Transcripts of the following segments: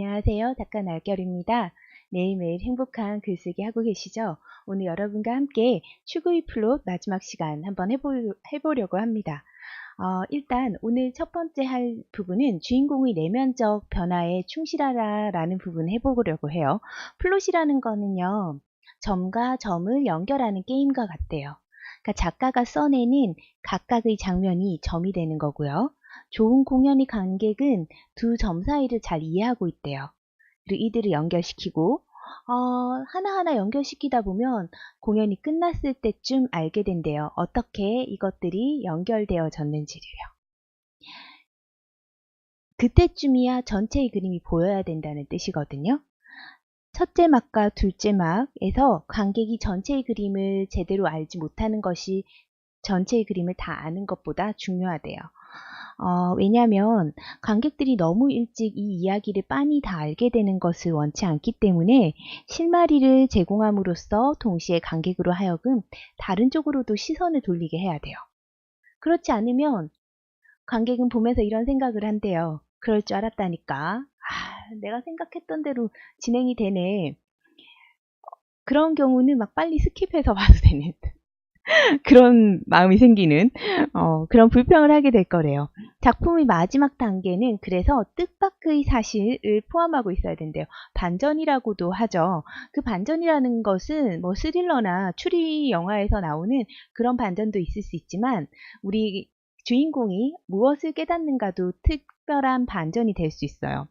안녕하세요. 작가 날결입니다. 매일매일 행복한 글쓰기 하고 계시죠? 오늘 여러분과 함께 추구의 플롯 마지막 시간 한번 해보려고 합니다. 일단 오늘 첫 번째 할 부분은 주인공의 내면적 변화에 충실하라라는 부분 해보려고 해요. 플롯이라는 거는요, 점과 점을 연결하는 게임과 같대요. 그러니까 작가가 써내는 각각의 장면이 점이 되는 거고요. 좋은 공연의 관객은 두 점 사이를 잘 이해하고 있대요. 그리고 이들을 연결시키고 하나하나 연결시키다 보면 공연이 끝났을 때쯤 알게 된대요. 어떻게 이것들이 연결되어졌는지를요. 그때쯤이야 전체의 그림이 보여야 된다는 뜻이거든요. 첫째 막과 둘째 막에서 관객이 전체의 그림을 제대로 알지 못하는 것이 전체의 그림을 다 아는 것보다 중요하대요. 왜냐하면 관객들이 너무 일찍 이 이야기를 빤히 다 알게 되는 것을 원치 않기 때문에 실마리를 제공함으로써 동시에 관객으로 하여금 다른 쪽으로도 시선을 돌리게 해야 돼요. 그렇지 않으면 관객은 보면서 이런 생각을 한대요. 그럴 줄 알았다니까. 내가 생각했던 대로 진행이 되네. 그런 경우는 막 빨리 스킵해서 봐도 되는 그런 마음이 생기는 그런 불평을 하게 될 거래요. 작품의 마지막 단계는 그래서 뜻밖의 사실을 포함하고 있어야 된대요. 반전이라고도 하죠. 그 반전이라는 것은 뭐 스릴러나 추리 영화에서 나오는 그런 반전도 있을 수 있지만 우리 주인공이 무엇을 깨닫는가도 특별한 반전이 될 수 있어요.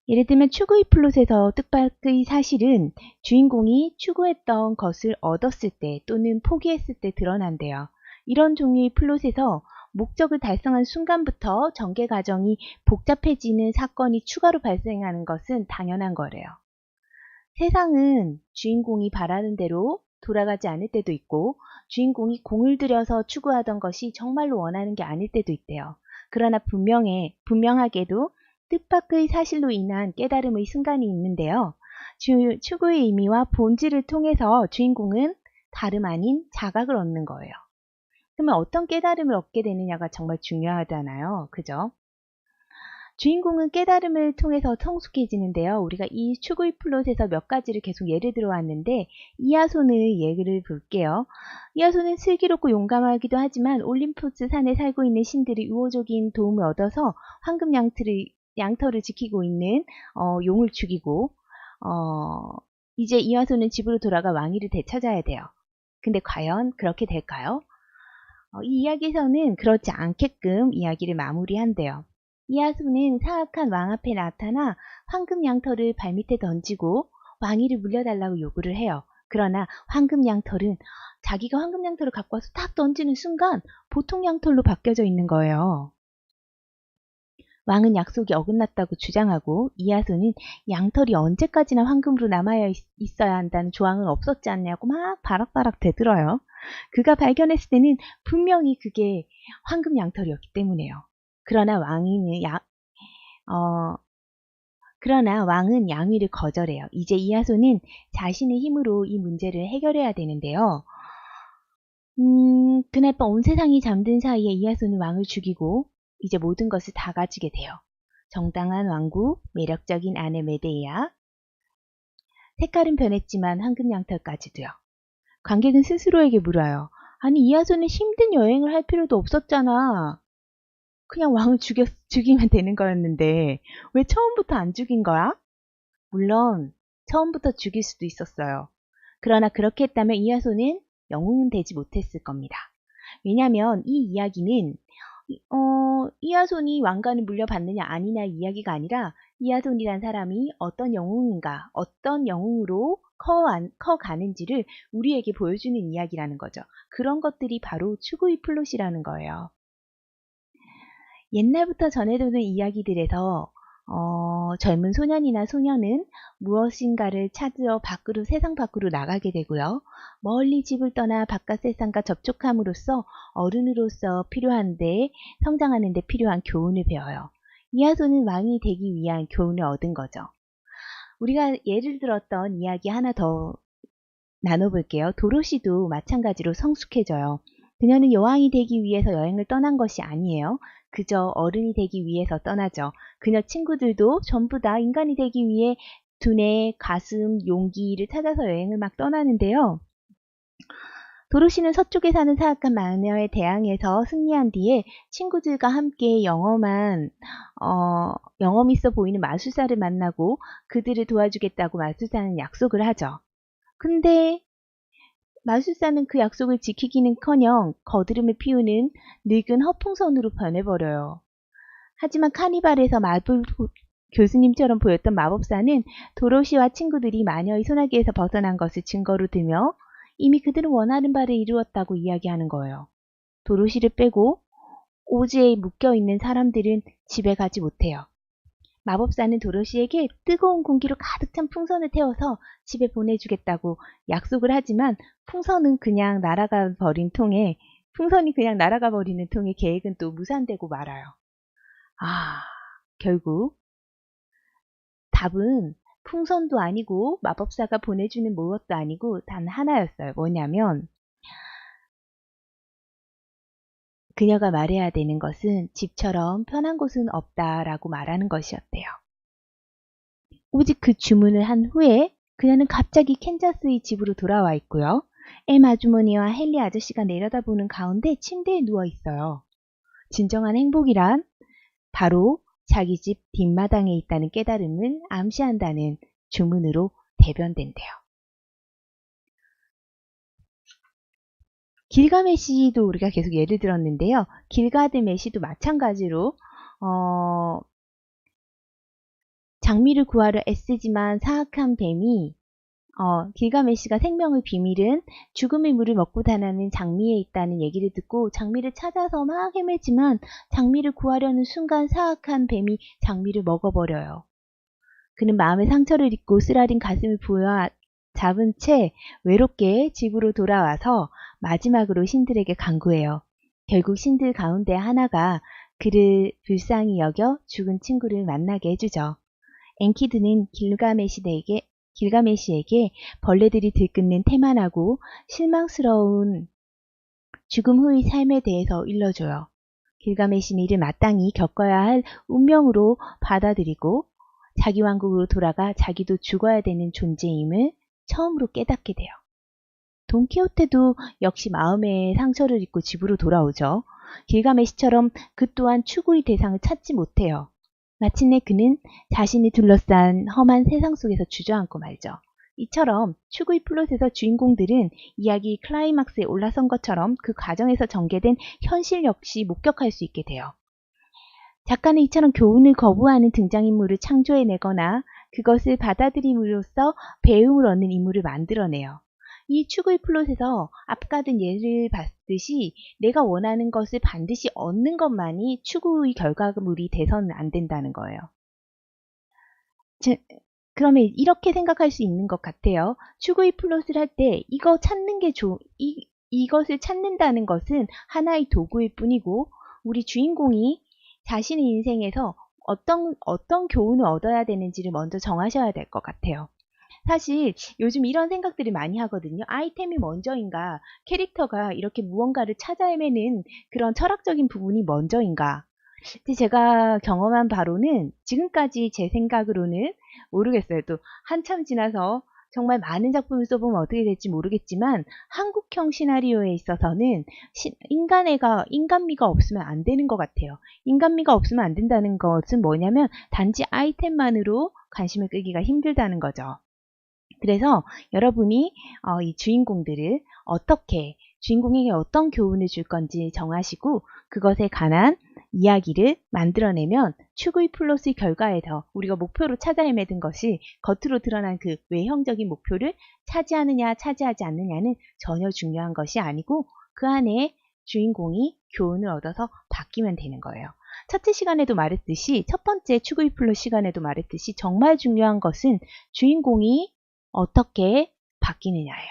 예를 들면 추구의 플롯에서 뜻밖의 사실은 주인공이 추구했던 것을 얻었을 때 또는 포기했을 때 드러난대요. 이런 종류의 플롯에서 목적을 달성한 순간부터 전개 과정이 복잡해지는 사건이 추가로 발생하는 것은 당연한 거래요. 세상은 주인공이 바라는 대로 돌아가지 않을 때도 있고 주인공이 공을 들여서 추구하던 것이 정말로 원하는 게 아닐 때도 있대요. 그러나 분명하게도 뜻밖의 사실로 인한 깨달음의 순간이 있는데요. 추구의 의미와 본질을 통해서 주인공은 다름 아닌 자각을 얻는 거예요. 그러면 어떤 깨달음을 얻게 되느냐가 정말 중요하잖아요. 그죠? 주인공은 깨달음을 통해서 성숙해지는데요. 우리가 이 추구의 플롯에서 몇 가지를 계속 예를 들어왔는데 이하손의 예를 볼게요. 이하손은 슬기롭고 용감하기도 하지만 올림포스 산에 살고 있는 신들이 우호적인 도움을 얻어서 황금 양털을 지키고 있는 용을 죽이고 이제 이하손은 집으로 돌아가 왕위를 되찾아야 돼요. 근데 과연 그렇게 될까요? 이 이야기에서는 그렇지 않게끔 이야기를 마무리한대요. 이하손은 사악한 왕 앞에 나타나 황금 양털을 발밑에 던지고 왕위를 물려달라고 요구를 해요. 그러나 황금 양털은 자기가 황금 양털을 갖고 와서 딱 던지는 순간 보통 양털로 바뀌어져 있는 거예요. 왕은 약속이 어긋났다고 주장하고 이하손은 양털이 언제까지나 황금으로 남아 있어야 한다는 조항은 없었지 않냐고 막 바락바락 대들어요. 그가 발견했을 때는 분명히 그게 황금 양털이었기 때문에요. 그러나 왕은 양위를 거절해요. 이제 이하손은 자신의 힘으로 이 문제를 해결해야 되는데요. 그날 밤 온 세상이 잠든 사이에 이하손은 왕을 죽이고 이제 모든 것을 다 가지게 돼요. 정당한 왕국, 매력적인 아내 메데이아, 색깔은 변했지만 황금 양털까지도요. 관객은 스스로에게 물어요. 아니 이하손은 힘든 여행을 할 필요도 없었잖아. 그냥 왕을 죽이면 되는 거였는데 왜 처음부터 안 죽인 거야? 물론 처음부터 죽일 수도 있었어요. 그러나 그렇게 했다면 이하손은 영웅은 되지 못했을 겁니다. 왜냐하면 이 이야기는 이하손이 왕관을 물려받느냐 아니냐 이야기가 아니라 이하손이란 사람이 어떤 영웅인가, 어떤 영웅으로 커가는지를 우리에게 보여주는 이야기라는 거죠. 그런 것들이 바로 추구의 플롯이라는 거예요. 옛날부터 전해도는 이야기들에서 젊은 소년이나 소녀는 무엇인가를 찾으러 세상 밖으로 나가게 되고요. 멀리 집을 떠나 바깥 세상과 접촉함으로써 어른으로서 성장하는 데 필요한 교훈을 배워요. 이하손은 왕이 되기 위한 교훈을 얻은 거죠. 우리가 예를 들었던 이야기 하나 더 나눠볼게요. 도로시도 마찬가지로 성숙해져요. 그녀는 여왕이 되기 위해서 여행을 떠난 것이 아니에요. 그저 어른이 되기 위해서 떠나죠. 그녀 친구들도 전부 다 인간이 되기 위해 두뇌, 가슴, 용기를 찾아서 여행을 막 떠나는데요. 도로시는 서쪽에 사는 사악한 마녀에 대항해서 승리한 뒤에 친구들과 함께 영험한 영험 있어 보이는 마술사를 만나고 그들을 도와주겠다고 마술사는 약속을 하죠. 근데 마술사는 그 약속을 지키기는커녕 거드름을 피우는 늙은 허풍선으로 변해버려요. 하지만 카니발에서 마블 교수님처럼 보였던 마법사는 도로시와 친구들이 마녀의 소나기에서 벗어난 것을 증거로 들며 이미 그들은 원하는 바를 이루었다고 이야기하는 거예요. 도로시를 빼고 오즈에 묶여있는 사람들은 집에 가지 못해요. 마법사는 도로시에게 뜨거운 공기로 가득 찬 풍선을 태워서 집에 보내주겠다고 약속을 하지만 풍선이 그냥 날아가 버리는 통에 계획은 또 무산되고 말아요. 결국 답은 풍선도 아니고 마법사가 보내주는 무엇도 아니고 단 하나였어요. 뭐냐면 그녀가 말해야 되는 것은 집처럼 편한 곳은 없다라고 말하는 것이었대요. 오직 그 주문을 한 후에 그녀는 갑자기 캔자스의 집으로 돌아와 있고요. 엠 아주머니와 헨리 아저씨가 내려다보는 가운데 침대에 누워 있어요. 진정한 행복이란 바로 자기 집 뒷마당에 있다는 깨달음을 암시한다는 주문으로 대변된대요. 길가메시도 우리가 계속 예를 들었는데요. 길가드메시도 마찬가지로 장미를 구하려 애쓰지만 사악한 뱀이 길가메시가 생명의 비밀은 죽음의 물을 먹고 다니는 장미에 있다는 얘기를 듣고 장미를 찾아서 막 헤매지만 장미를 구하려는 순간 사악한 뱀이 장미를 먹어버려요. 그는 마음의 상처를 입고 쓰라린 가슴을 부여잡은 채 외롭게 집으로 돌아와서 마지막으로 신들에게 간구해요. 결국 신들 가운데 하나가 그를 불쌍히 여겨 죽은 친구를 만나게 해주죠. 엔키드는 길가메시에게 벌레들이 들끓는 태만하고 실망스러운 죽음 후의 삶에 대해서 일러줘요. 길가메시는 이를 마땅히 겪어야 할 운명으로 받아들이고 자기 왕국으로 돌아가 자기도 죽어야 되는 존재임을 처음으로 깨닫게 돼요. 돈키호테도 역시 마음의 상처를 입고 집으로 돌아오죠. 길가메시처럼 그 또한 추구의 대상을 찾지 못해요. 마침내 그는 자신이 둘러싼 험한 세상 속에서 주저앉고 말죠. 이처럼 추구의 플롯에서 주인공들은 이야기 클라이막스에 올라선 것처럼 그 과정에서 전개된 현실 역시 목격할 수 있게 돼요. 작가는 이처럼 교훈을 거부하는 등장인물을 창조해내거나 그것을 받아들임으로써 배움을 얻는 인물을 만들어내요. 이 추구의 플롯에서 앞가든 예를 봤듯이 내가 원하는 것을 반드시 얻는 것만이 추구의 결과물이 돼서는 안 된다는 거예요. 그러면 이렇게 생각할 수 있는 것 같아요. 추구의 플롯을 할 때 이거 찾는 게 이것을 찾는다는 것은 하나의 도구일 뿐이고 우리 주인공이 자신의 인생에서 어떤 교훈을 얻어야 되는지를 먼저 정하셔야 될 것 같아요. 사실 요즘 이런 생각들을 많이 하거든요. 아이템이 먼저인가? 캐릭터가 이렇게 무언가를 찾아 헤매는 그런 철학적인 부분이 먼저인가? 근데 제가 경험한 바로는 지금까지 제 생각으로는 모르겠어요. 또 한참 지나서 정말 많은 작품을 써보면 어떻게 될지 모르겠지만 한국형 시나리오에 있어서는 인간미가 없으면 안 되는 것 같아요. 인간미가 없으면 안 된다는 것은 뭐냐면 단지 아이템만으로 관심을 끌기가 힘들다는 거죠. 그래서 여러분이 이 주인공에게 어떤 교훈을 줄 건지 정하시고 그것에 관한 이야기를 만들어내면 추구의 플롯의 결과에서 우리가 목표로 찾아 헤매든 것이 겉으로 드러난 그 외형적인 목표를 차지하느냐 차지하지 않느냐는 전혀 중요한 것이 아니고 그 안에 주인공이 교훈을 얻어서 바뀌면 되는 거예요. 첫 번째 추구의 플롯 시간에도 말했듯이 정말 중요한 것은 주인공이 어떻게 바뀌느냐예요.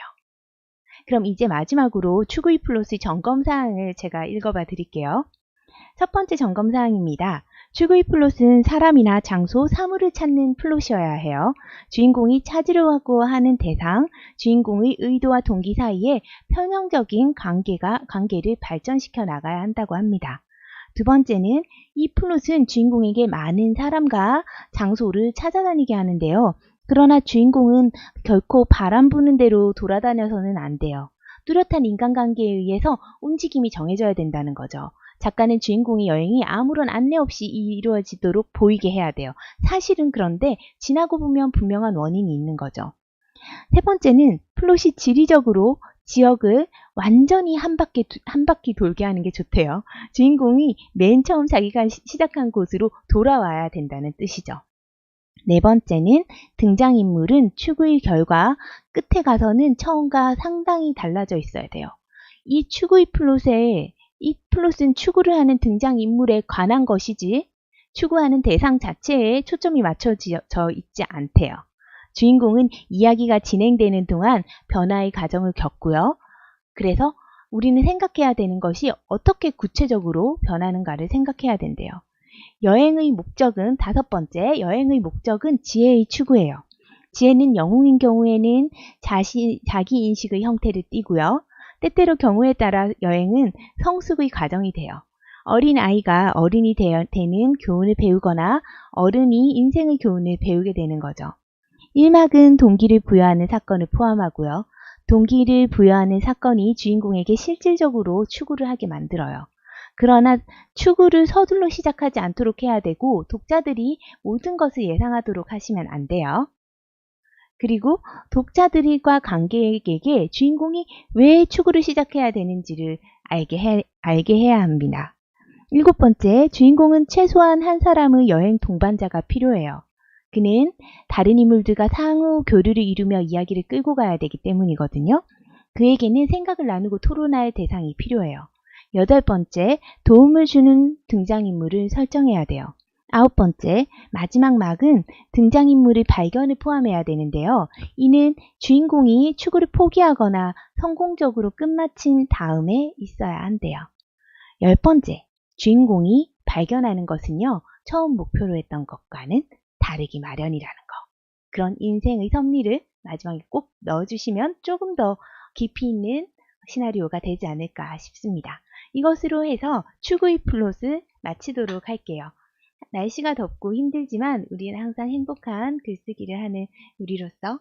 그럼 이제 마지막으로 추구의 플롯의 점검사항을 제가 읽어봐 드릴게요. 첫 번째 점검사항입니다. 추구의 플롯은 사람이나 장소, 사물을 찾는 플롯이어야 해요. 주인공이 찾으려고 하는 대상, 주인공의 의도와 동기 사이에 평형적인 관계를 발전시켜 나가야 한다고 합니다. 두 번째는 이 플롯은 주인공에게 많은 사람과 장소를 찾아다니게 하는데요. 그러나 주인공은 결코 바람 부는 대로 돌아다녀서는 안 돼요. 뚜렷한 인간관계에 의해서 움직임이 정해져야 된다는 거죠. 작가는 주인공의 여행이 아무런 안내 없이 이루어지도록 보이게 해야 돼요. 사실은 그런데 지나고 보면 분명한 원인이 있는 거죠. 세 번째는 플롯이 지리적으로 지역을 완전히 한 바퀴 돌게 하는 게 좋대요. 주인공이 맨 처음 자기가 시작한 곳으로 돌아와야 된다는 뜻이죠. 네 번째는 등장인물은 추구의 결과 끝에 가서는 처음과 상당히 달라져 있어야 돼요. 이 플롯은 추구를 하는 등장인물에 관한 것이지 추구하는 대상 자체에 초점이 맞춰져 있지 않대요. 주인공은 이야기가 진행되는 동안 변화의 과정을 겪고요. 그래서 우리는 생각해야 되는 것이 어떻게 구체적으로 변하는가를 생각해야 된대요. 다섯 번째, 여행의 목적은 지혜의 추구예요. 지혜는 영웅인 경우에는 자기 인식의 형태를 띠고요. 때때로 경우에 따라 여행은 성숙의 과정이 돼요. 어린 아이가 어른이 되는 교훈을 배우거나 어른이 인생의 교훈을 배우게 되는 거죠. 1막은 동기를 부여하는 사건을 포함하고요. 동기를 부여하는 사건이 주인공에게 실질적으로 추구를 하게 만들어요. 그러나 추구를 서둘러 시작하지 않도록 해야 되고 독자들이 모든 것을 예상하도록 하시면 안 돼요. 그리고 독자들과 관객에게 주인공이 왜 추구를 시작해야 되는지를 알게 해야 합니다. 7번째, 주인공은 최소한 한 사람의 여행 동반자가 필요해요. 그는 다른 인물들과 상호 교류를 이루며 이야기를 끌고 가야 되기 때문이거든요. 그에게는 생각을 나누고 토론할 대상이 필요해요. 8번째, 도움을 주는 등장인물을 설정해야 돼요. 9번째, 마지막 막은 등장인물의 발견을 포함해야 되는데요. 이는 주인공이 추구를 포기하거나 성공적으로 끝마친 다음에 있어야 한대요. 10번째, 주인공이 발견하는 것은요, 처음 목표로 했던 것과는 다르기 마련이라는 거. 그런 인생의 섭리를 마지막에 꼭 넣어주시면 조금 더 깊이 있는 시나리오가 되지 않을까 싶습니다. 이것으로 해서 추구의 플롯을 마치도록 할게요. 날씨가 덥고 힘들지만 우리는 항상 행복한 글쓰기를 하는 우리로서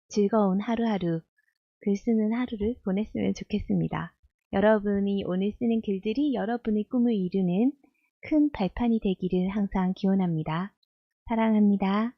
즐거운 하루하루 글 쓰는 하루를 보냈으면 좋겠습니다. 여러분이 오늘 쓰는 글들이 여러분의 꿈을 이루는 큰 발판이 되기를 항상 기원합니다. 사랑합니다.